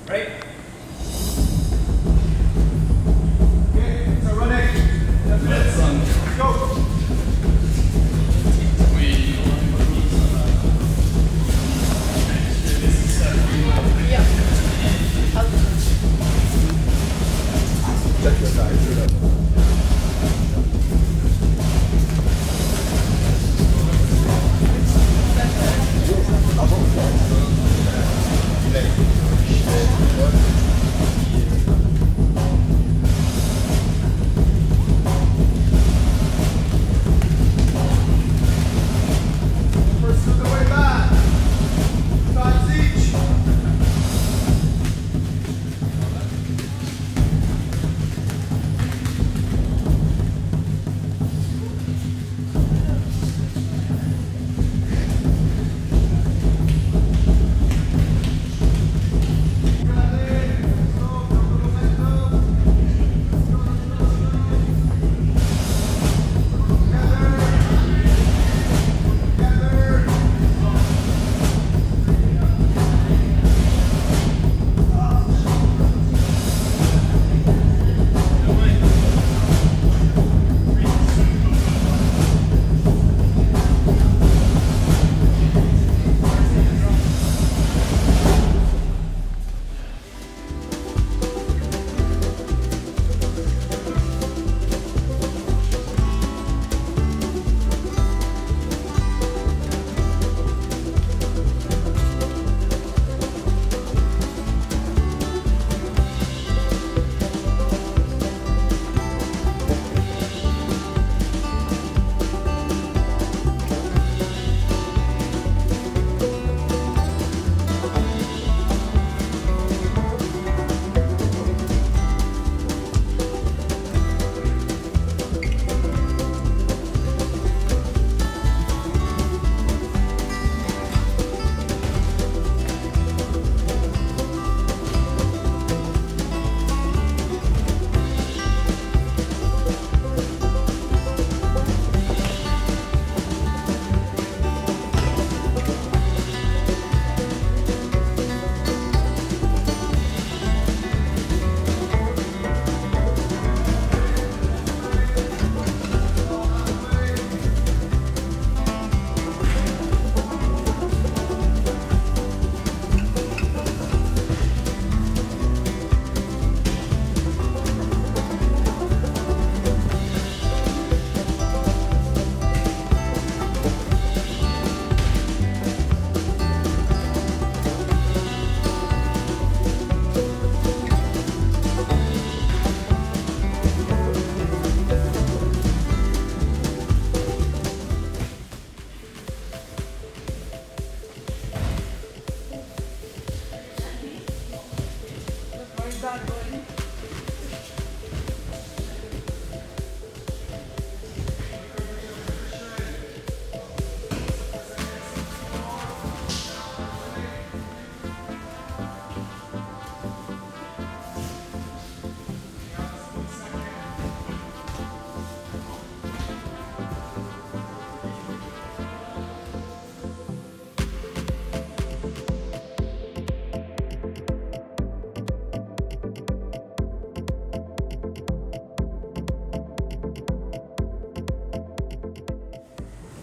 Right? Okay, so running. Let's go. Check your size.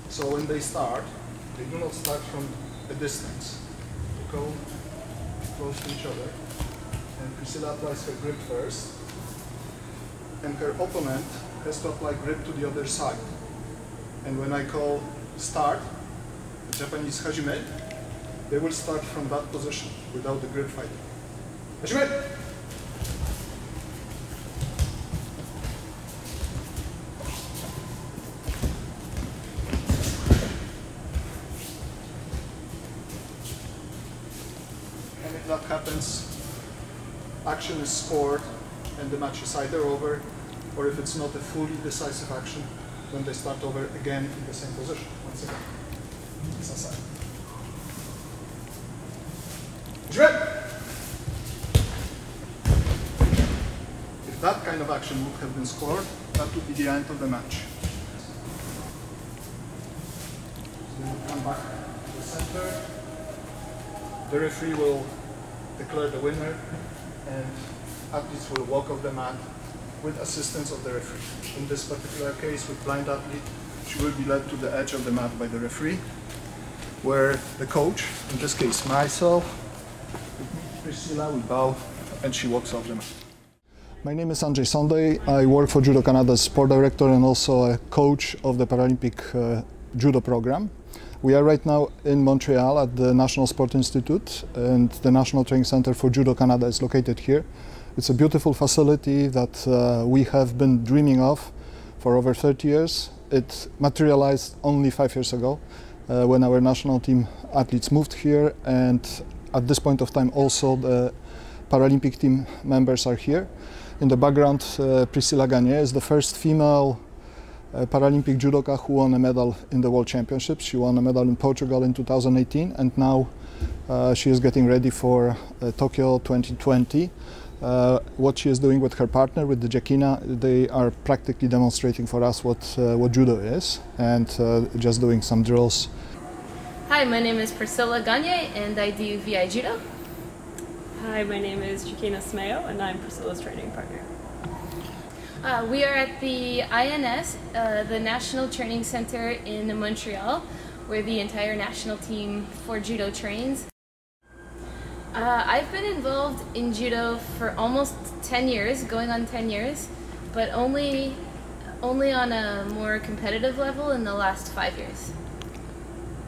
So when they start, they do not start from a distance. They go close to each other, and Priscilla applies her grip first, and her opponent has to apply grip to the other side. And when I call start, the Japanese hajime, they will start from that position without the grip fighting. Hajime! And if that happens, action is scored and the match is either over, or if it's not a fully decisive action, then they start over again in the same position. Once again. Sasai. If that kind of action would have been scored, that would be the end of the match. So then we come back to the center. The referee will declare the winner, and athletes will walk off the mat with assistance of the referee. In this particular case, with blind athlete, she will be led to the edge of the mat by the referee, where the coach, in this case myself, Priscilla, will bow and she walks off the mat. My name is Andrzej Sonday. I work for Judo Canada as sport director and also a coach of the Paralympic Judo program. We are right now in Montreal at the National Sport Institute, and the National Training Center for Judo Canada is located here. It's a beautiful facility that we have been dreaming of for over 30 years. It materialized only 5 years ago when our national team athletes moved here, and at this point of time also the Paralympic team members are here. In the background, Priscilla Gagné is the first female Paralympic judoka who won a medal in the World Championships. She won a medal in Portugal in 2018, and now she is getting ready for Tokyo 2020. What she is doing with her partner, with the Jaquina, they are practically demonstrating for us what judo is, and just doing some drills. Hi, my name is Priscilla Gagné and I do VI Judo. Hi, my name is Jaquina Simao and I'm Priscilla's training partner. We are at the INS, the National Training Center in Montreal, where the entire national team for judo trains. I've been involved in judo for almost 10 years, going on 10 years, but only on a more competitive level in the last 5 years.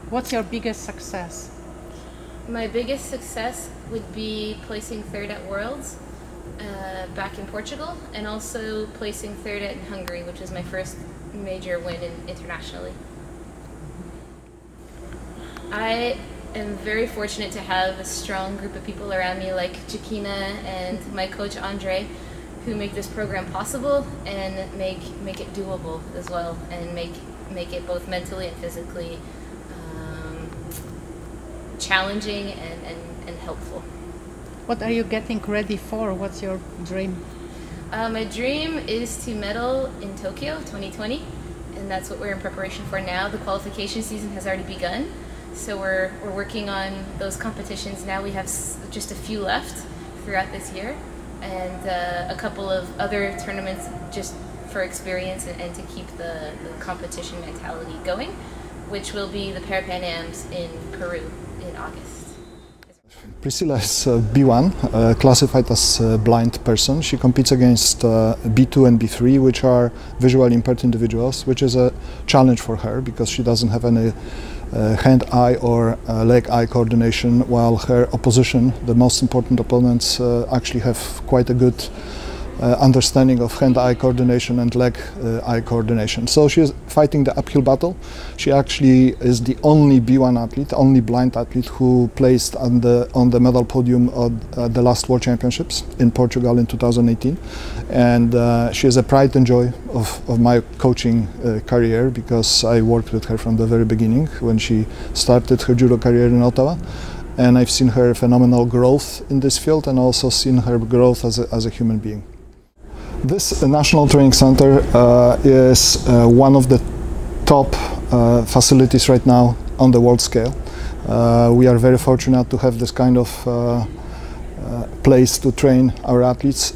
What's your biggest success? My biggest success would be placing third at Worlds back in Portugal, and also placing third in Hungary, which was my first major win internationally. I am very fortunate to have a strong group of people around me like Jaquina and my coach Andre, who make this program possible and make it doable as well, and make it both mentally and physically challenging and helpful. What are you getting ready for? What's your dream? My dream is to medal in Tokyo 2020, and that's what we're in preparation for now. The qualification season has already begun, so we're working on those competitions now. We have just a few left throughout this year, and a couple of other tournaments just for experience and to keep the competition mentality going, which will be the Pan Ams in Peru in August. Priscilla is B1, classified as a blind person. She competes against B2 and B3, which are visually impaired individuals, which is a challenge for her because she doesn't have any hand-eye or leg-eye coordination, while her opposition, the most important opponents, actually have quite a good understanding of hand-eye coordination and leg-eye coordination. So she is fighting the uphill battle. She actually is the only B1 athlete, only blind athlete who placed on the medal podium at the last World Championships in Portugal in 2018. And she is a pride and joy of my coaching career, because I worked with her from the very beginning when she started her judo career in Ottawa. And I've seen her phenomenal growth in this field, and also seen her growth as a human being. This National Training Center is one of the top facilities right now on the world scale. We are very fortunate to have this kind of place to train our athletes.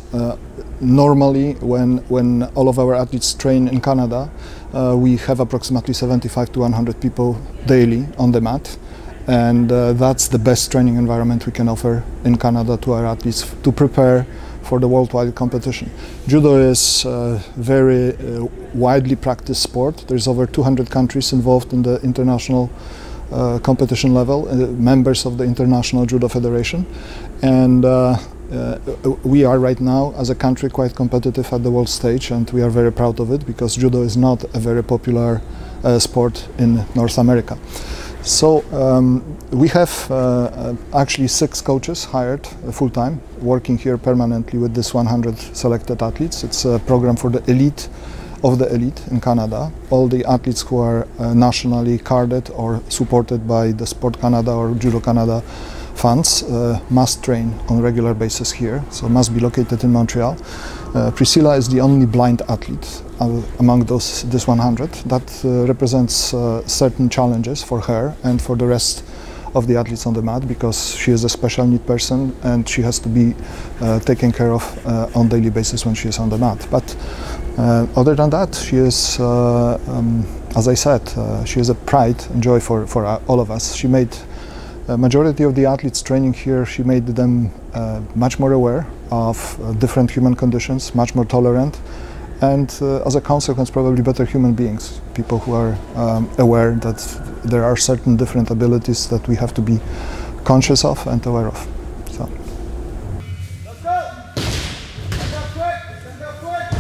Normally, when all of our athletes train in Canada, we have approximately 75 to 100 people daily on the mat. And that's the best training environment we can offer in Canada to our athletes to prepare for the worldwide competition. Judo is a very widely practiced sport. There's over 200 countries involved in the international competition level, members of the International Judo Federation. And we are right now, as a country, quite competitive at the world stage, and we are very proud of it, because judo is not a very popular sport in North America. So we have actually 6 coaches hired full-time, working here permanently with this 100 selected athletes. It's a program for the elite of the elite in Canada. All the athletes who are nationally carded or supported by the Sport Canada or Judo Canada funds must train on a regular basis here, so must be located in Montreal. Priscilla is the only blind athlete among this 100. That represents certain challenges for her and for the rest of the athletes on the mat, because she is a special need person and she has to be taken care of on a daily basis when she is on the mat. But other than that, she is, as I said, she is a pride and joy for all of us. She made majority of the athletes training here, she made them much more aware of different human conditions, much more tolerant, and as a consequence probably better human beings, people who are aware that there are certain different abilities that we have to be conscious of and aware of. So. Let's go! Stand up quick! Stand up quick!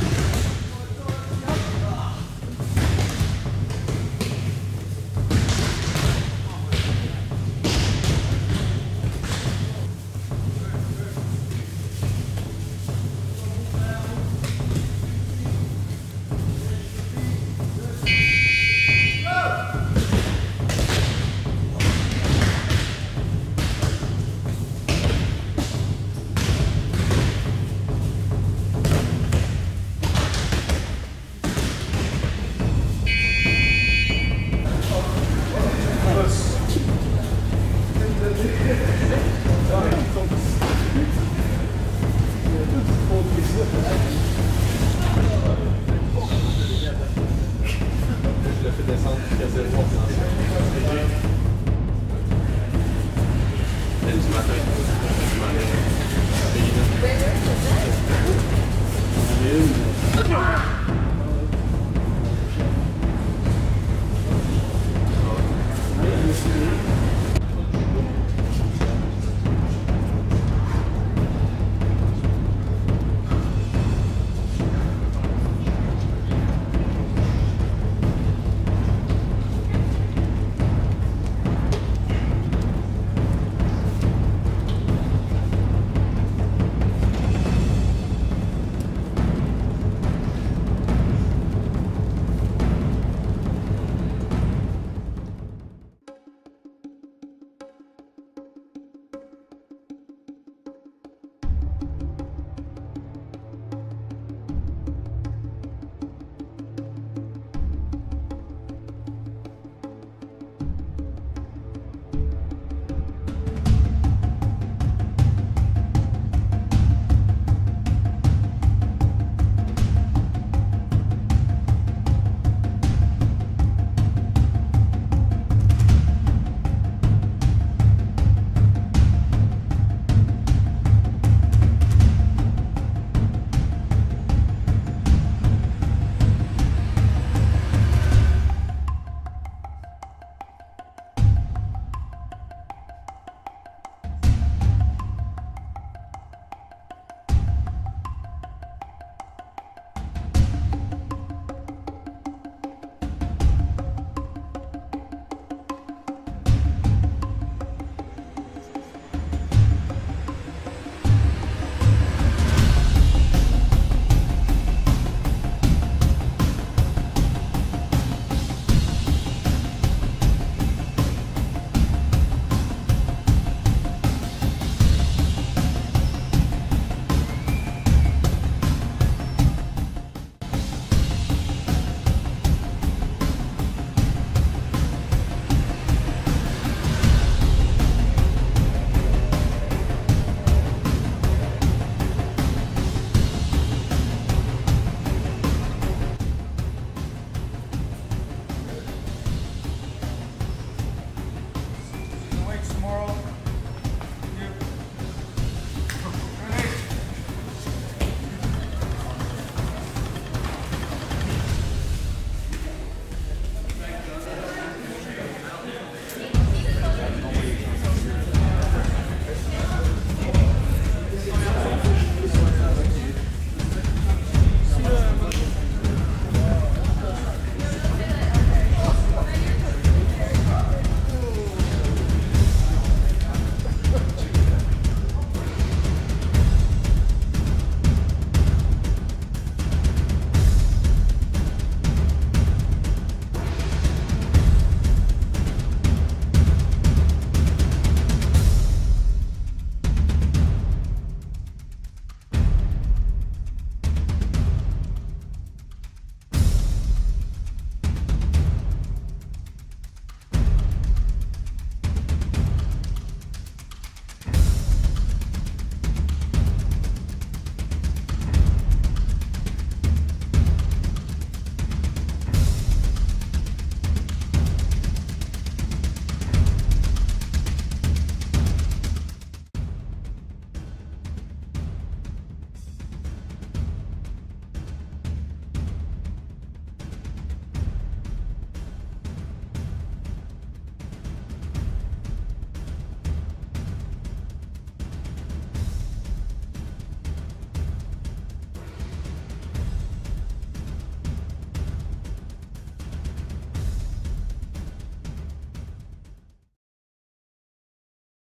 tomorrow.